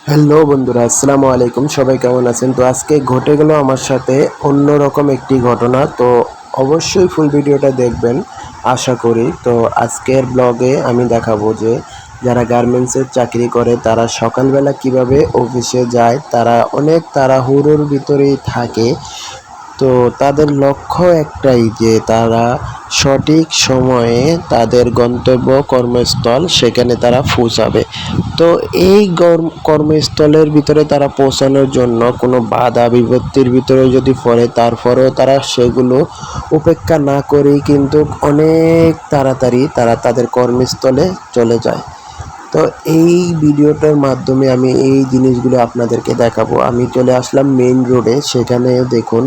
Hello বন্ধুরা, আসসালামু আলাইকুম। সবাই কেমন আছেন? তো আজকে ঘটে গেল আমার সাথে অন্যরকম একটি ঘটনা। তো অবশ্যই ফুল ভিডিওটা দেখবেন আশা করি। তো আজকের ব্লগে আমি দেখাবো যে যারা গার্মেন্টসের চাকরি করে তারা সকালবেলা কিভাবে অফিসে যায়। তারা অনেক তাড়াহুড়োর ভিতরেই থাকে। তো তাদের লক্ষ্য একটাই যে তারা সঠিক সময়ে তাদের গন্তব্য কর্মস্থল সেখানে তারা পৌঁছাবে। তো এই কর্মস্থলের ভিতরে তারা পৌঁছানোর জন্য কোনো বাধা বিপত্তির ভিতরে যদি পড়ে, তারপরেও তারা সেগুলো উপেক্ষা না করেই কিন্তু অনেক তাড়াতাড়ি তারা তাদের কর্মস্থলে চলে যায়। তো এই ভিডিওটার মাধ্যমে আমি এই জিনিসগুলো আপনাদেরকে দেখাবো। আমি চলে আসলাম মেইন রোডে। সেখানে দেখুন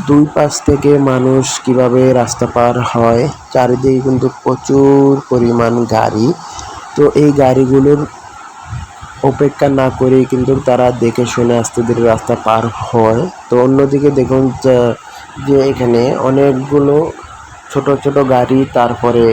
দুই পাশ থেকে মানুষ কিভাবে রাস্তা পার হয়। চারিদিকে কিন্তু প্রচুর পরিমাণ গাড়ি। তো এই গাড়িগুলোর অপেক্ষা না করেই কিন্তু তারা দেখে শুনে আস্তে ধীরে রাস্তা পার হয়। তো অন্যদিকে দেখুন যে এখানে অনেকগুলো ছোট ছোট গাড়ি, তারপরে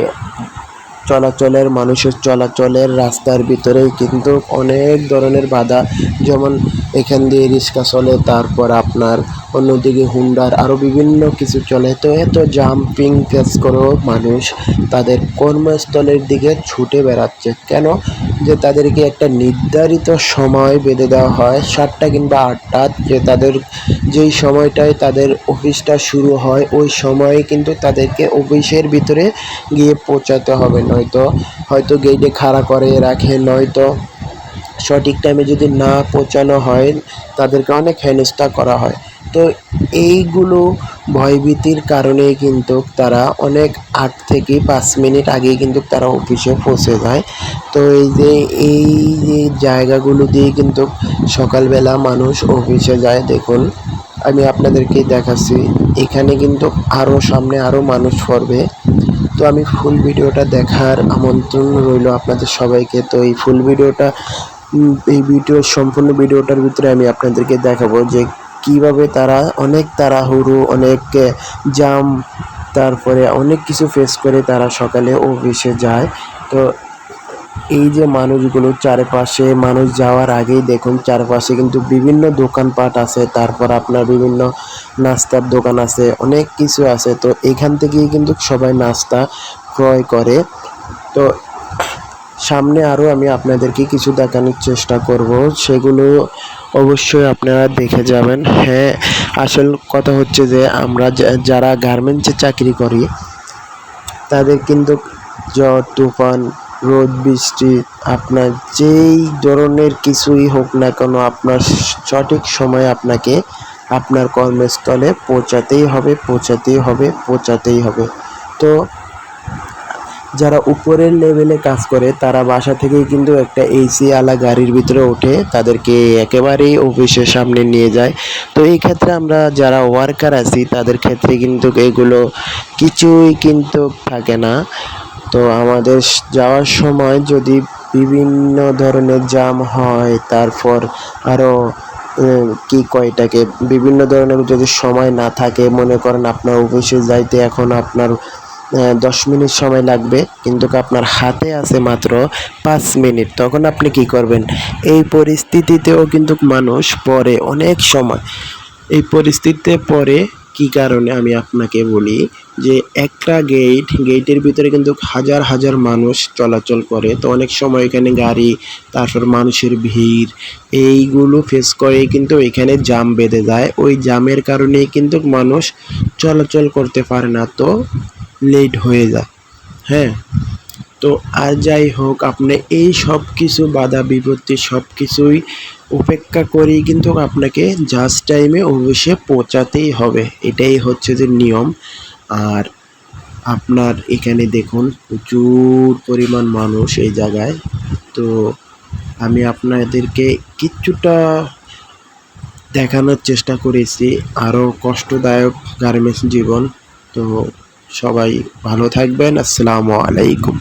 মানুষের চলাচলের রাস্তার ভিতরেই কিন্তু অনেক ধরনের বাধা, যেমন এখান দিয়ে রিক্সা চলে, তারপর আপনার অন্যদিকে হুন্ডার আরও বিভিন্ন কিছু চলে। তো এত জাম্পিং ফেস করেও মানুষ তাদের কর্মস্থলের দিকে ছুটে বেড়াচ্ছে কেন? যে তাদেরকে একটা নির্ধারিত সময় বেঁধে দেওয়া হয় 7টা কিংবা 8টা, যে তাদের যেই সময়টায় তাদের অফিসটা শুরু হয় ওই সময়ে কিন্তু তাদেরকে অফিসের ভিতরে গিয়ে পৌঁছাতে হবে, নয়তো হয়তো গেটে খাড়া করে রাখে, নয়তো সঠিক টাইমে যদি না পৌঁছানো হয় তাদেরকে অনেক হেনস্থা করা হয়। তো এইগুলো ভয়ভীতির কারণেই কিন্তু তারা অনেক 8 থেকে 5 মিনিট আগেই কিন্তু তারা অফিসে পৌঁছে যায়। তো এই যে জায়গাগুলো দিয়ে কিন্তু সকালবেলা মানুষ অফিসে যায়। দেখুন আমি আপনাদেরকে দেখাচ্ছি, এখানে কিন্তু আরও সামনে আরও মানুষ পড়বে। তো আমি ফুল ভিডিওটা দেখার আমন্ত্রণ রইল আপনাদের সবাইকে। তো এই ফুল ভিডিওটা এই সম্পূর্ণ ভিডিওটার ভিতরে আমি আপনাদেরকে দেখাবো যে কিভাবে তারা অনেক তাড়াহুড়ো, অনেক জ্যাম, তারপরে অনেক কিছু ফেস করে তারা সকালে অফিসে যায়। তো এই যে মানুষগুলো চারপাশে, মানুষ যাওয়ার আগেই দেখুন চারপাশে কিন্তু বিভিন্ন দোকানপাট আছে, তারপর আপনার বিভিন্ন নাস্তার দোকান আছে, অনেক কিছু আছে। তো এখান থেকেই কিন্তু সবাই নাস্তা ক্রয় করে। তো সামনে আরও আমি আপনাদেরকে কিছু দেখানোর চেষ্টা করব, সেগুলো অবশ্যই আপনারা দেখে যাবেন। হ্যাঁ, আসল কথা হচ্ছে যে আমরা যারা গার্মেন্টসে চাকরি করি তাদের কিন্তু ঝড় তুফান, রোদ বৃষ্টি, আপনার যেই ধরনের কিছুই হোক না কেন, আপনার সঠিক সময়ে আপনাকে আপনার কর্মস্থলে পৌঁছাতেই হবে, পৌঁছাতেই হবে, পৌঁছাতেই হবে। তো যারা উপরের লেভেলে কাজ করে তারা বাসা থেকেই কিন্তু একটা এসি আলা গাড়ির ভিতরে ওঠে, তাদেরকে একেবারেই অফিসের সামনে নিয়ে যায়। তো এই ক্ষেত্রে আমরা যারা ওয়ার্কার আছি তাদের ক্ষেত্রে কিন্তু এগুলো কিছুই কিন্তু থাকে না। তো আমাদের যাওয়ার সময় যদি বিভিন্ন ধরনের জ্যাম হয়, তারপর আরও কি কয় এটাকে, বিভিন্ন ধরনের যদি সময় না থাকে, মনে করেন আপনার অফিসে যাইতে এখন আপনার 10 মিনিট সময় লাগবে, কিন্তু আপনার হাতে আছে মাত্র 5 মিনিট, তখন আপনি কি করবেন? এই পরিস্থিতিতেও কিন্তু মানুষ পড়ে অনেক সময়। এই পরিস্থিতিতে পড়ে কি কারণে আমি আপনাকে বলি, যে একটা গেটের ভিতরে কিন্তু হাজার হাজার মানুষ চলাচল করে। তো অনেক সময় এখানে গাড়ি, তারপর মানুষের ভিড়, এইগুলো ফেস করে কিন্তু এখানে জ্যাম বেঁধে যায়। ওই জ্যামের কারণেই কিন্তু মানুষ চলাচল করতে পারে না, তো লেট হয়ে যায়। হ্যাঁ, তো আর যাই হোক, আপনি এই সব কিছু বাধা বিপত্তি সব কিছুই উপেক্ষা করেই কিন্তু আপনাকে জাস্ট টাইমে অবশ্যই পৌঁছাতেই হবে, এটাই হচ্ছে যে নিয়ম। আর আপনার এখানে দেখুন প্রচুর পরিমাণ মানুষ এই জায়গায়। তো আমি আপনাদেরকে কিছুটা দেখানোর চেষ্টা করেছি, আরও কষ্টদায়ক গার্মেন্টস জীবন। তো সবাই ভালো থাকবেন। আসসালামু আলাইকুম।